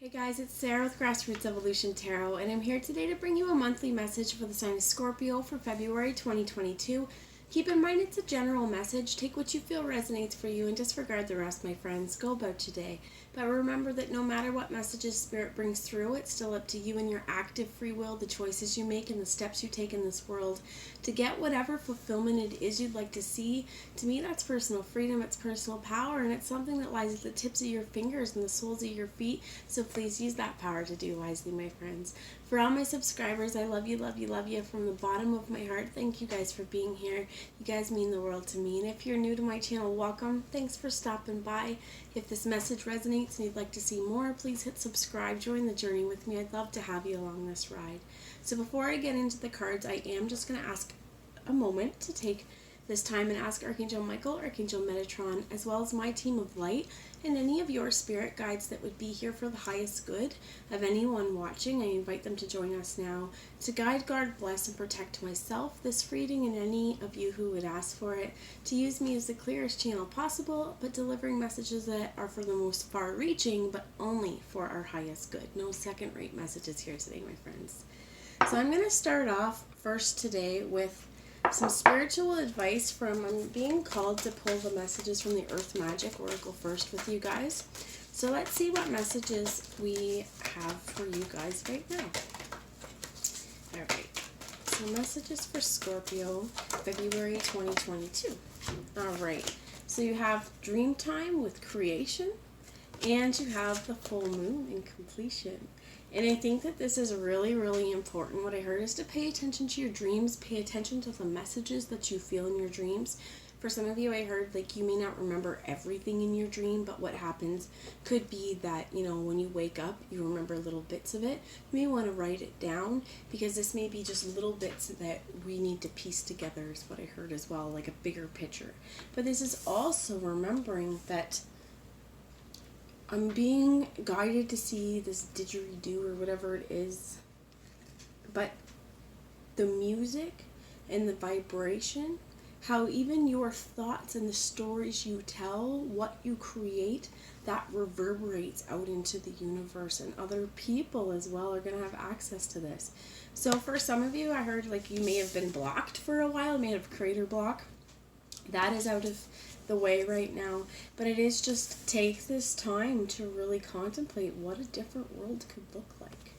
Hey guys, it's Sarah with Grassroots Evolution Tarot, and I'm here today to bring you a monthly message for the sign of Scorpio for February 2022. Keep in mind it's a general message. Take what you feel resonates for you and disregard the rest, my friends. Go about your day. But remember that no matter what messages Spirit brings through, it's still up to you and your active free will, the choices you make and the steps you take in this world to get whatever fulfillment it is you'd like to see. To me, that's personal freedom, it's personal power, and it's something that lies at the tips of your fingers and the soles of your feet. So please use that power to do wisely, my friends. For all my subscribers, I love you, love you, love you from the bottom of my heart. Thank you guys for being here. You guys mean the world to me. And if you're new to my channel, welcome. Thanks for stopping by. If this message resonates and you'd like to see more, please hit subscribe. Join the journey with me. I'd love to have you along this ride. So before I get into the cards, I am just going to ask a moment to take this time and ask Archangel Michael, Archangel Metatron, as well as my team of light and any of your spirit guides that would be here for the highest good of anyone watching. I invite them to join us now to guide, guard, bless, and protect myself, this reading, and any of you who would ask for it, to use me as the clearest channel possible, but delivering messages that are for the most far-reaching, but only for our highest good. No second-rate messages here today, my friends. So I'm going to start off first today with some spiritual advice from, I'm being called to pull the messages from the Earth Magic Oracle first with you guys. So let's see what messages we have for you guys right now. Alright, so messages for Scorpio, February 2022. Alright, so you have dream time with creation, and you have the full moon in completion. And I think that this is really, really important. What I heard is to pay attention to your dreams, pay attention to the messages that you feel in your dreams. For some of you, I heard like you may not remember everything in your dream, but what happens could be that, you know, when you wake up, you remember little bits of it. You may want to write it down, because this may be just little bits that we need to piece together, is what I heard as well, like a bigger picture. But this is also remembering that I'm being guided to see this didgeridoo or whatever it is, but the music and the vibration, how even your thoughts and the stories you tell, what you create, that reverberates out into the universe, and other people as well are going to have access to this. So for some of you, I heard like you may have been blocked for a while, may have creator block. That is out of the way right now, but it is just take this time to really contemplate what a different world could look like.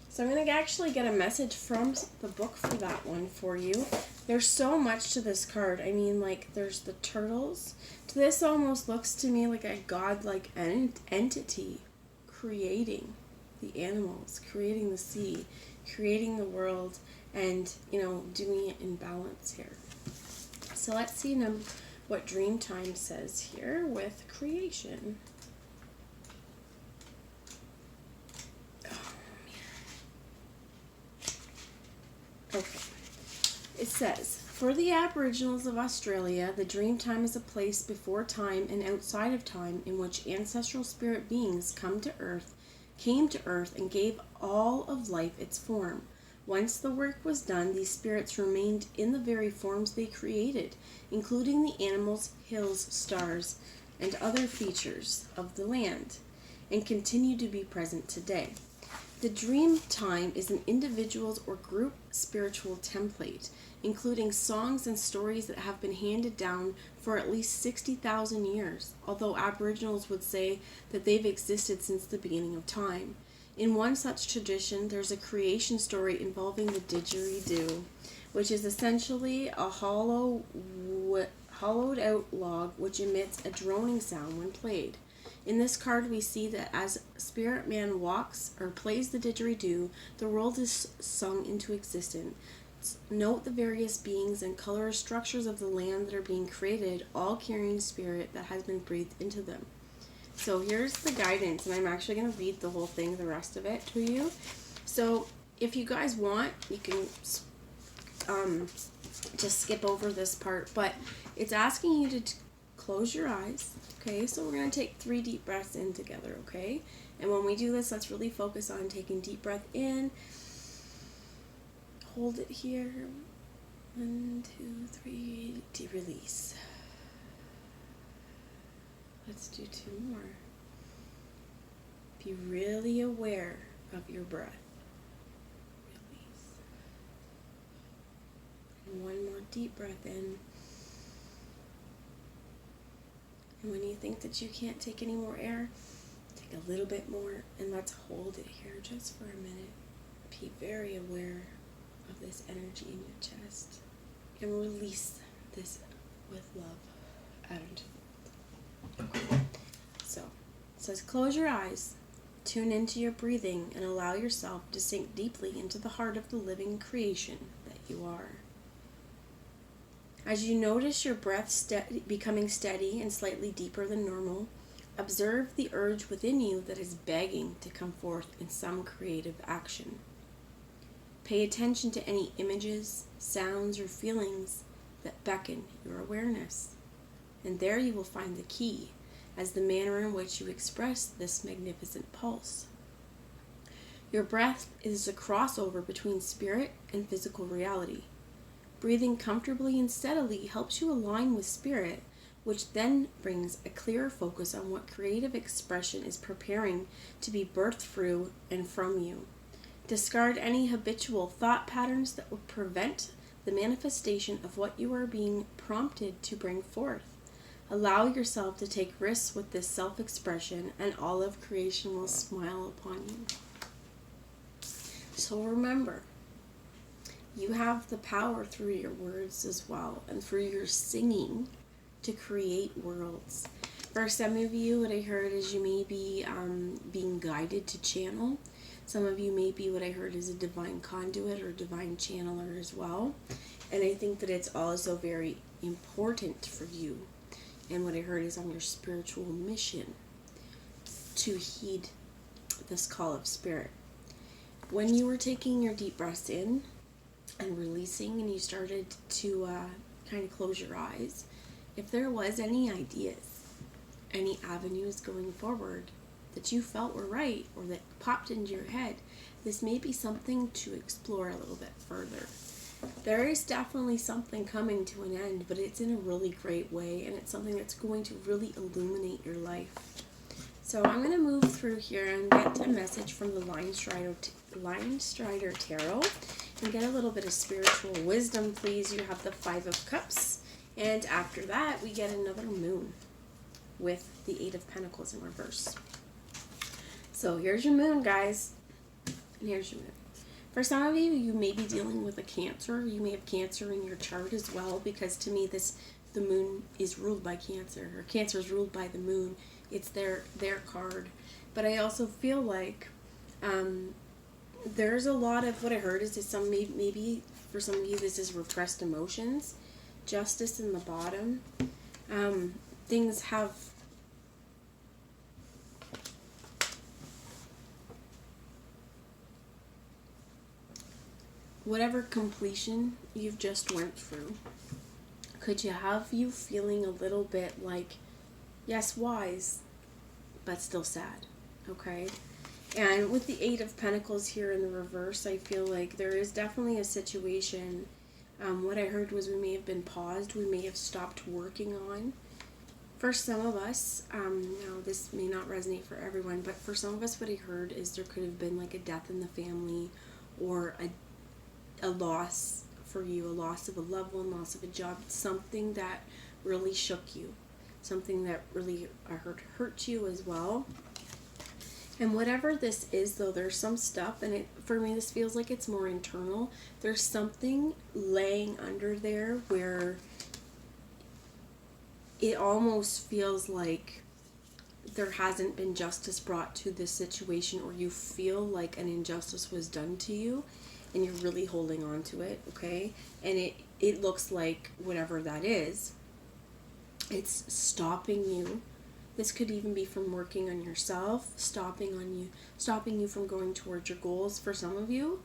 So I'm going to actually get a message from the book for that one for you. There's so much to this card. I mean, like, there's the turtles. This almost looks to me like a godlike entity creating the animals, creating the sea, creating the world, and, you know, doing it in balance here. So let's see what Dream Time says here with creation. Oh, man. Okay. It says, for the Aboriginals of Australia, the dream time is a place before time and outside of time in which ancestral spirit beings came to Earth and gave all of life its form. Once the work was done, these spirits remained in the very forms they created, including the animals, hills, stars, and other features of the land, and continue to be present today. The dream time is an individual's or group spiritual template, including songs and stories that have been handed down for at least 60,000 years, although Aboriginals would say that they've existed since the beginning of time. In one such tradition, there's a creation story involving the didgeridoo, which is essentially a hollowed out log which emits a droning sound when played. In this card, we see that as Spirit Man walks or plays the didgeridoo, the world is sung into existence. Note the various beings and color structures of the land that are being created, all carrying spirit that has been breathed into them. So here's the guidance, and I'm actually going to read the whole thing, the rest of it to you. So if you guys want, you can just skip over this part, but it's asking you to close your eyes, okay? So we're going to take 3 deep breaths in together, okay? And when we do this, let's really focus on taking deep breath in. Hold it here. 1, 2, 3, deep release. Let's do 2 more. Be really aware of your breath. Release. And one more deep breath in. And when you think that you can't take any more air, take a little bit more, and let's hold it here just for a minute. Be very aware of this energy in your chest and release this with love out into the world. Okay. So it says close your eyes, tune into your breathing, and allow yourself to sink deeply into the heart of the living creation that you are. As you notice your breath becoming steady and slightly deeper than normal, observe the urge within you that is begging to come forth in some creative action. Pay attention to any images, sounds, or feelings that beckon your awareness. And there you will find the key as the manner in which you express this magnificent pulse. Your breath is a crossover between spirit and physical reality. Breathing comfortably and steadily helps you align with spirit, which then brings a clearer focus on what creative expression is preparing to be birthed through and from you. Discard any habitual thought patterns that would prevent the manifestation of what you are being prompted to bring forth. Allow yourself to take risks with this self-expression, and all of creation will smile upon you. So remember, you have the power through your words as well, and through your singing to create worlds. For some of you, what I heard is you may be being guided to channel. Some of you may be what I heard is a divine conduit or divine channeler as well. And I think that it's also very important for you. And what I heard is on your spiritual mission to heed this call of spirit. When you were taking your deep breaths in and releasing, and you started to kind of close your eyes, if there was any ideas, any avenues going forward that you felt were right or that popped into your head, this may be something to explore a little bit further. There is definitely something coming to an end, but it's in a really great way, and it's something that's going to really illuminate your life. So I'm going to move through here and get a message from the Lion Strider Tarot and get a little bit of spiritual wisdom, please. You have the Five of Cups, and after that we get another moon with the Eight of Pentacles in reverse. So here's your moon, guys, and here's your moon. For some of you, you may be dealing with a Cancer. You may have Cancer in your chart as well, because to me, the moon is ruled by Cancer, or Cancer is ruled by the moon. It's their card. But I also feel like there's a lot of, what I heard is that maybe for some of you, this is repressed emotions. Justice in the bottom. Things have... whatever completion you've just went through, could you have you feeling a little bit like, yes, wise, but still sad, okay? And with the Eight of Pentacles here in the reverse, I feel like there is definitely a situation. What I heard was we may have been paused, we may have stopped working on. For some of us, now this may not resonate for everyone, but for some of us, what I heard is there could have been like a death in the family, or a loss for you, a loss of a loved one, loss of a job, something that really shook you, something that really hurt you as well. And whatever this is, though, there's some stuff, and for me this feels like it's more internal. There's something laying under there where it almost feels like there hasn't been justice brought to this situation, or you feel like an injustice was done to you, and you're really holding on to it, okay? And it looks like whatever that is, it's stopping you. This could even be from working on yourself, stopping you from going towards your goals. For some of you,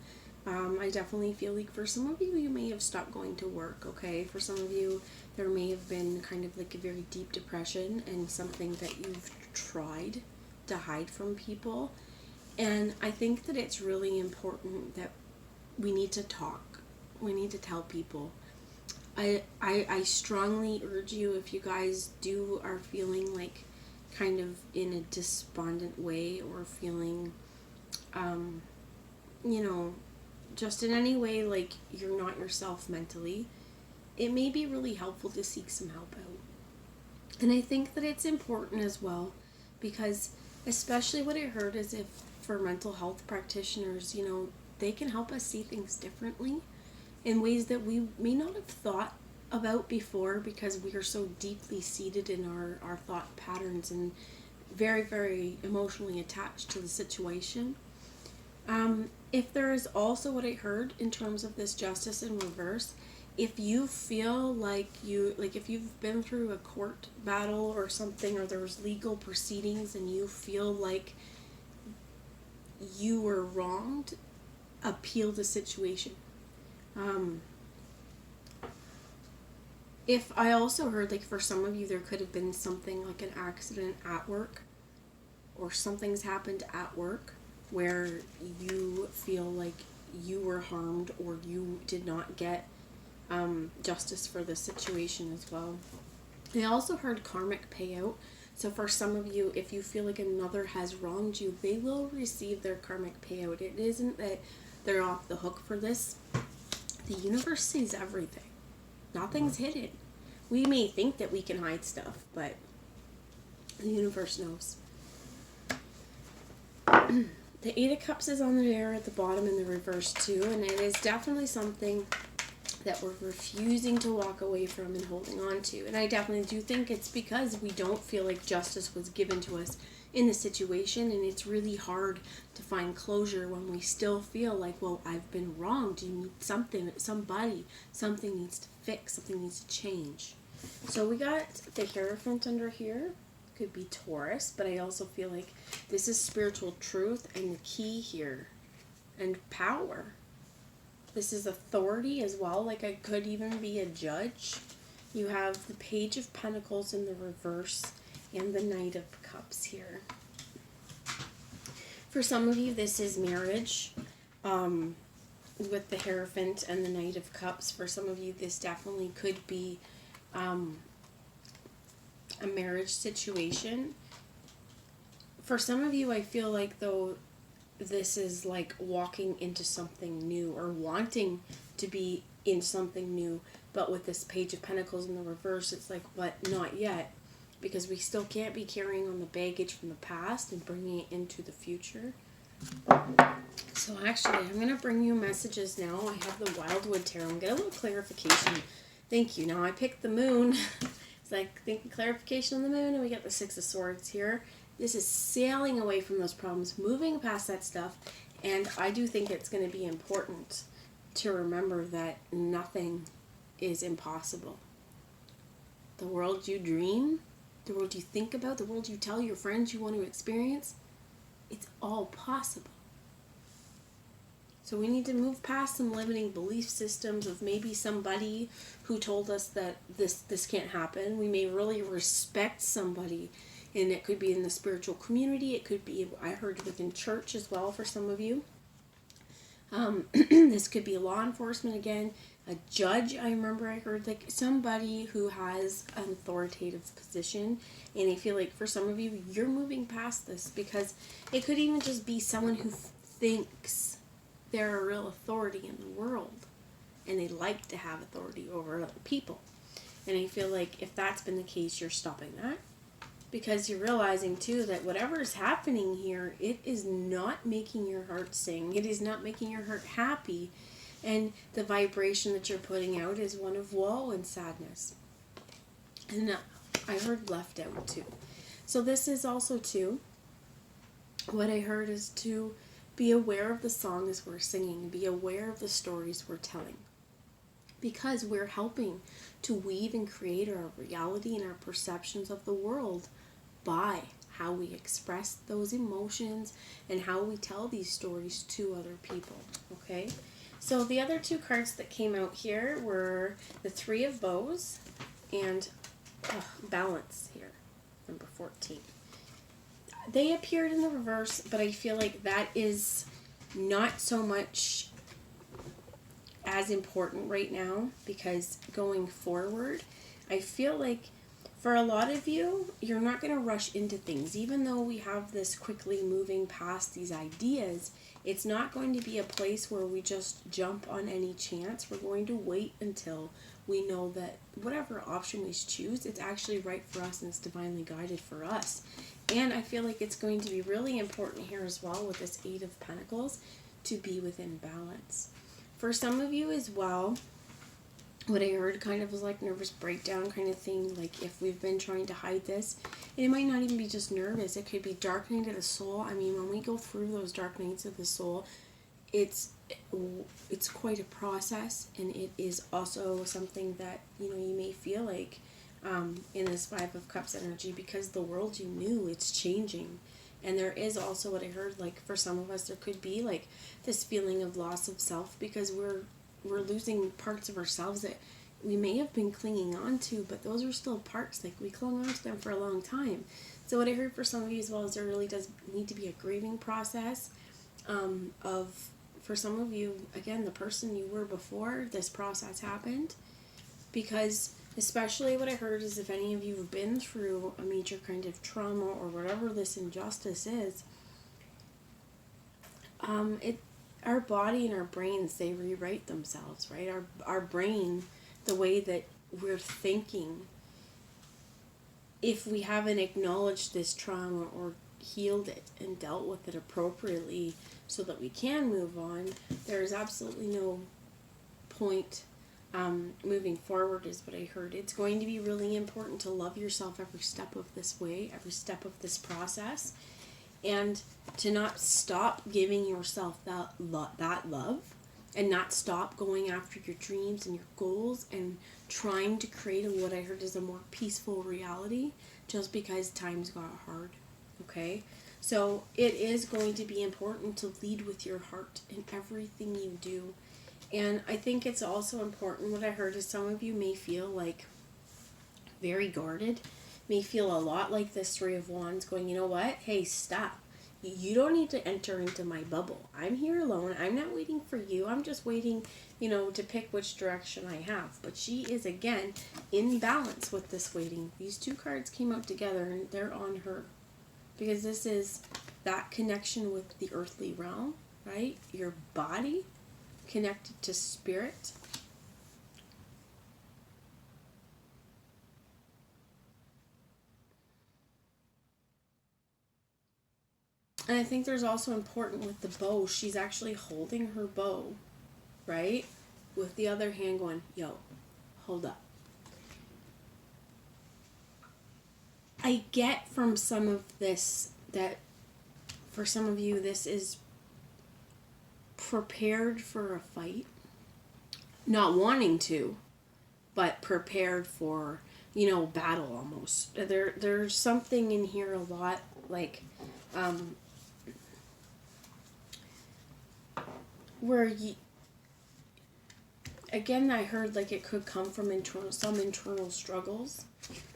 I definitely feel like for some of you, you may have stopped going to work, okay? For some of you, there may have been kind of like a very deep depression and something that you've tried to hide from people. And I think that it's really important that we need to talk. We need to tell people. I strongly urge you, if you guys are feeling like kind of in a despondent way, or feeling, you know, just in any way like you're not yourself mentally, it may be really helpful to seek some help out. And I think that it's important as well, because especially what I heard is, if for mental health practitioners, you know, they can help us see things differently in ways that we may not have thought about before, because we are so deeply seated in our thought patterns and very, very emotionally attached to the situation. If there is also what I heard in terms of this justice in reverse, if you feel like if you've been through a court battle or something, or there's legal proceedings and you feel like you were wronged, appeal the situation. If I also heard, like, for some of you, there could have been something like an accident at work, or something's happened at work where you feel like you were harmed, or you did not get justice for the situation as well. I also heard karmic payout. So for some of you, if you feel like another has wronged you, they will receive their karmic payout. It isn't that they're off the hook for this. The universe sees everything. Nothing's hidden. We may think that we can hide stuff, but the universe knows. The Eight of Cups is on there at the bottom in the reverse too, and it is definitely something that we're refusing to walk away from and holding on to. And I definitely do think it's because we don't feel like justice was given to us in the situation, and it's really hard to find closure when we still feel like, well, I've been wronged. You need something, somebody, something needs to fix, something needs to change. So we got the Hierophant under here. Could be Taurus, but I also feel like this is spiritual truth and the key here, and power. This is authority as well, like I could even be a judge. You have the Page of Pentacles in the reverse and the Knight of Cups here. For some of you, this is marriage, with the Hierophant and the Knight of Cups. For some of you, this definitely could be a marriage situation. For some of you, I feel like, though, this is like walking into something new, or wanting to be in something new, but with this Page of Pentacles in the reverse, it's like, but not yet, because we still can't be carrying on the baggage from the past and bringing it into the future. So actually, I'm going to bring you messages now. I have the Wildwood Tarot. I'm going to get a little clarification. Thank you. Now I picked the moon. It's like thinking clarification on the moon, and we got the Six of Swords here. This is sailing away from those problems, moving past that stuff, and I do think it's going to be important to remember that nothing is impossible. The world you dream, the world you think about, the world you tell your friends you want to experience, it's all possible. So we need to move past some limiting belief systems of maybe somebody who told us that this can't happen. We may really respect somebody, and it could be in the spiritual community. It could be, I heard, within church as well for some of you. This could be law enforcement again, a judge. I remember I heard like somebody who has an authoritative position, and I feel like for some of you, you're moving past this, because it could even just be someone who thinks they're a real authority in the world, and they like to have authority over other people. And I feel like if that's been the case, you're stopping that, because you're realizing too that whatever is happening here, it is not making your heart sing. It is not making your heart happy. And the vibration that you're putting out is one of woe and sadness. And I heard left out too. So this is also too, what I heard is to be aware of the songs we're singing. Be aware of the stories we're telling. Because we're helping to weave and create our reality and our perceptions of the world by how we express those emotions and how we tell these stories to other people. Okay? So the other two cards that came out here were the Three of Bows and Balance here, number 14. They appeared in the reverse, but I feel like that is not so much as important right now, because going forward, I feel like For a lot of you, you're not going to rush into things. Even though we have this quickly moving past these ideas, it's not going to be a place where we just jump on any chance. We're going to wait until we know that whatever option we choose, it's actually right for us and it's divinely guided for us. And I feel like it's going to be really important here as well with this Eight of Pentacles to be within balance. For some of you as well, what I heard kind of was like nervous breakdown kind of thing. Like if we've been trying to hide this, and it might not even be just nervous. It could be dark night of the soul. I mean, when we go through those dark nights of the soul, it's quite a process, and it is also something that, you know, you may feel like in this Five of Cups energy, because the world you knew, it's changing. And there is also what I heard, like for some of us, there could be like this feeling of loss of self, because we're losing parts of ourselves that we may have been clinging on to, but those are still parts, like we clung on to them for a long time. So what I heard for some of you as well is there really does need to be a grieving process for some of you, again, the person you were before this process happened. Because especially what I heard is if any of you have been through a major kind of trauma or whatever this injustice is, our body and our brains, they rewrite themselves, right? Our brain, the way that we're thinking, if we haven't acknowledged this trauma or healed it and dealt with it appropriately so that we can move on, there's absolutely no point moving forward, is what I heard. It's going to be really important to love yourself every step of this way, every step of this process, and to not stop giving yourself that love, and not stop going after your dreams and your goals and trying to create what I heard is a more peaceful reality just because times got hard. Okay? So it is going to be important to lead with your heart in everything you do. And I think it's also important, what I heard is some of you may feel like very guarded, may feel a lot like this Three of Wands going, you know what? Hey, stop. You don't need to enter into my bubble. I'm here alone. I'm not waiting for you. I'm just waiting, to pick which direction I have. But she is, again, in balance with this waiting. These two cards came out together and they're on her. Because this is that connection with the earthly realm, right? Your body connected to spirit. And I think there's also important with the bow. She's actually holding her bow, right? With the other hand going, yo, hold up. I get from some of this that for some of you, this is prepared for a fight. Not wanting to, but prepared for, battle almost. There's something in here a lot like, where again, I heard like it could come from some internal struggles,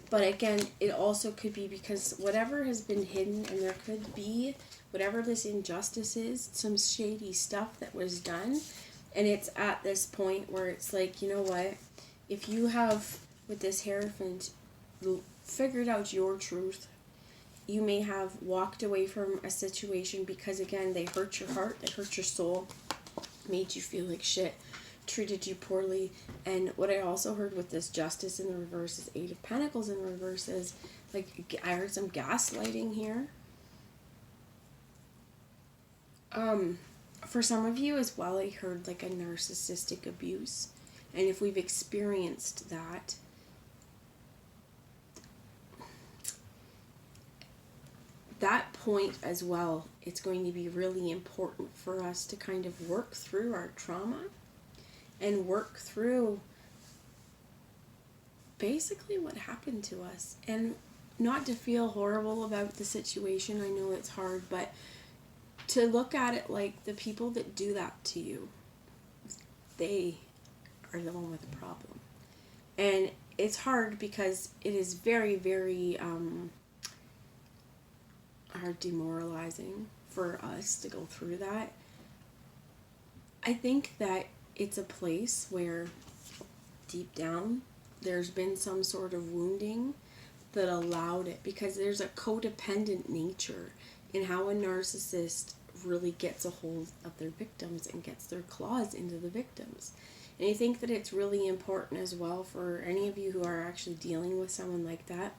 but again, it also could be because whatever has been hidden, and there could be whatever this injustice is, some shady stuff that was done, and it's at this point where it's like, you know what, if you have with this Hierophant figured out your truth, you may have walked away from a situation because again, they hurt your heart, they hurt your soul, made you feel like shit, treated you poorly. And what I also heard with this Justice in the reverse is Eight of Pentacles in the reverse is like, I heard some gaslighting here. For some of you as well, I heard like a narcissistic abuse. And if we've experienced that, that point as well, it's going to be really important for us to kind of work through our trauma and work through basically what happened to us, and not to feel horrible about the situation. I know it's hard, but to look at it like the people that do that to you, they are the one with the problem. And it's hard because it is very, very are demoralizing for us to go through that. I think that it's a place where deep down there's been some sort of wounding that allowed it, because there's a codependent nature in how a narcissist really gets a hold of their victims and gets their claws into the victims. And I think that it's really important as well for any of you who are actually dealing with someone like that.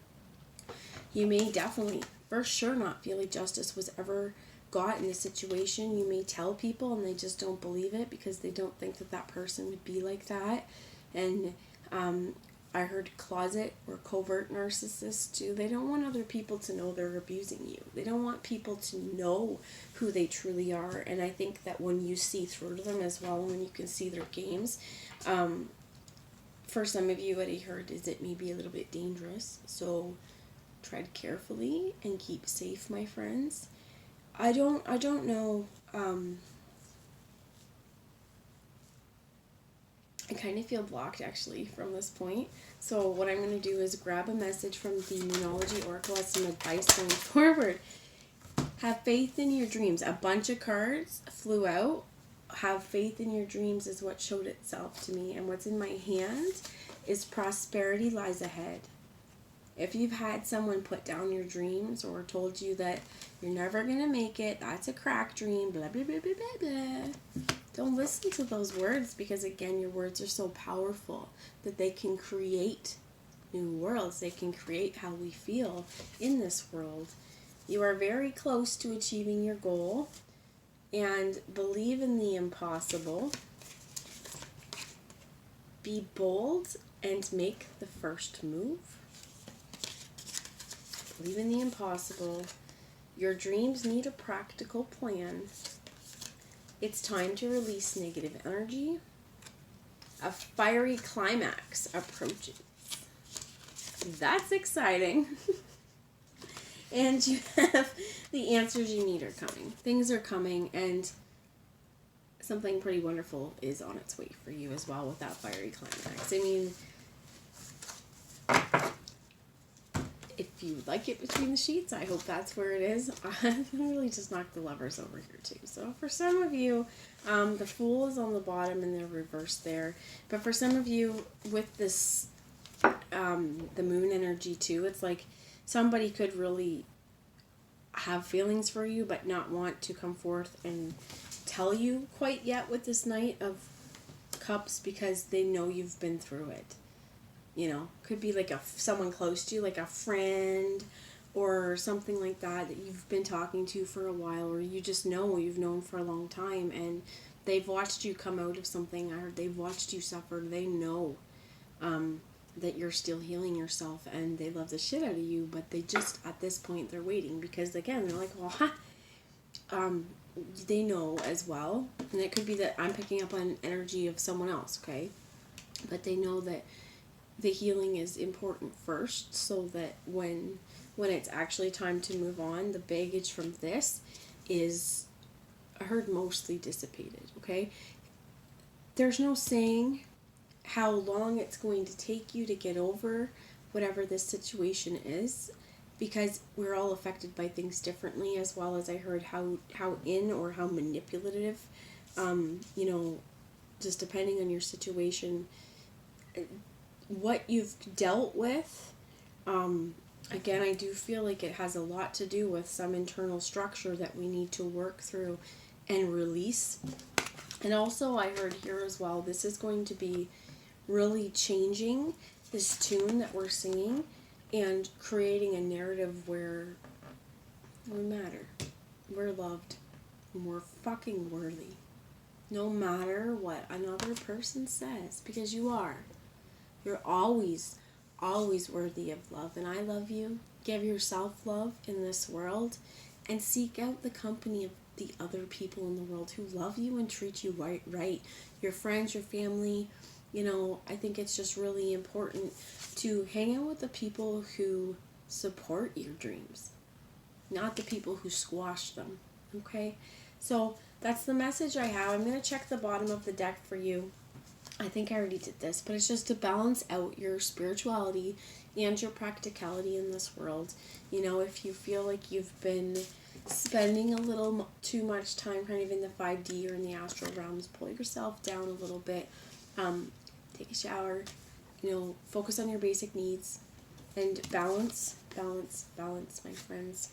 You may definitely, for sure, not feel like justice was ever got in a situation. You may tell people and they just don't believe it because they don't think that that person would be like that. And I heard closet or covert narcissists too. They don't want other people to know they're abusing you. They don't want people to know who they truly are. And I think that when you see through to them as well, when you can see their games, for some of you, what I heard is it may be a little bit dangerous. So tread carefully and keep safe, my friends. I don't know. I kind of feel blocked actually from this point. So what I'm going to do is grab a message from the Numerology Oracle as some advice going forward. Have faith in your dreams. A bunch of cards flew out. Have faith in your dreams is what showed itself to me. And what's in my hand is prosperity lies ahead. If you've had someone put down your dreams or told you that you're never going to make it, that's a crack dream, blah, blah, blah, blah, blah, blah. Don't listen to those words, because, again, your words are so powerful that they can create new worlds. They can create how we feel in this world. You are very close to achieving your goal, and believe in the impossible. Be bold and make the first move. Believe in the impossible. Your dreams need a practical plan. It's time to release negative energy. A fiery climax approaches. That's exciting. And you have the answers you need are coming. Things are coming, and something pretty wonderful is on its way for you as well with that fiery climax. I mean, if you like it between the sheets, I hope that's where it is. I really just knocked the lovers over here too. So for some of you, the Fool is on the bottom and they're reversed there. But for some of you with this, the Moon energy too, it's like somebody could really have feelings for you but not want to come forth and tell you quite yet with this Knight of Cups, because they know you've been through it. You know, could be like someone close to you, like a friend or something like that you've been talking to for a while, or you just know, you've known for a long time, and they've watched you come out of something. I heard they've watched you suffer. They know that you're still healing yourself, and they love the shit out of you, but they just, at this point, they're waiting, because, again, they're like, well, they know as well, and it could be that I'm picking up on energy of someone else, okay, but they know that the healing is important first, so that when it's actually time to move on, the baggage from this is, I heard, mostly dissipated, okay? There's no saying how long it's going to take you to get over whatever this situation is, because we're all affected by things differently, as well as I heard how in or how manipulative, you know, just depending on your situation, what you've dealt with. Again, I do feel like it has a lot to do with some internal structure that we need to work through and release. And also I heard here as well, this is going to be really changing this tune that we're singing and creating a narrative where we matter, we're loved, and we're fucking worthy. No matter what another person says, because you are. You're always, always worthy of love. And I love you. Give yourself love in this world. And seek out the company of the other people in the world who love you and treat you right. Your friends, your family. You know, I think it's just really important to hang out with the people who support your dreams. Not the people who squash them. Okay? So that's the message I have. I'm going to check the bottom of the deck for you. I think I already did this, but it's just to balance out your spirituality and your practicality in this world. You know, if you feel like you've been spending a little too much time kind of in the 5D or in the astral realms, pull yourself down a little bit. Take a shower. You know, focus on your basic needs. And balance, balance, balance, my friends,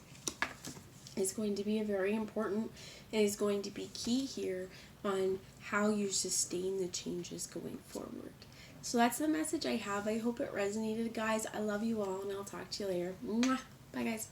is going to be a very important, and is going to be key here on how you sustain the changes going forward. So that's the message I have. I hope it resonated, guys. I love you all, and I'll talk to you later. Mwah. Bye, guys.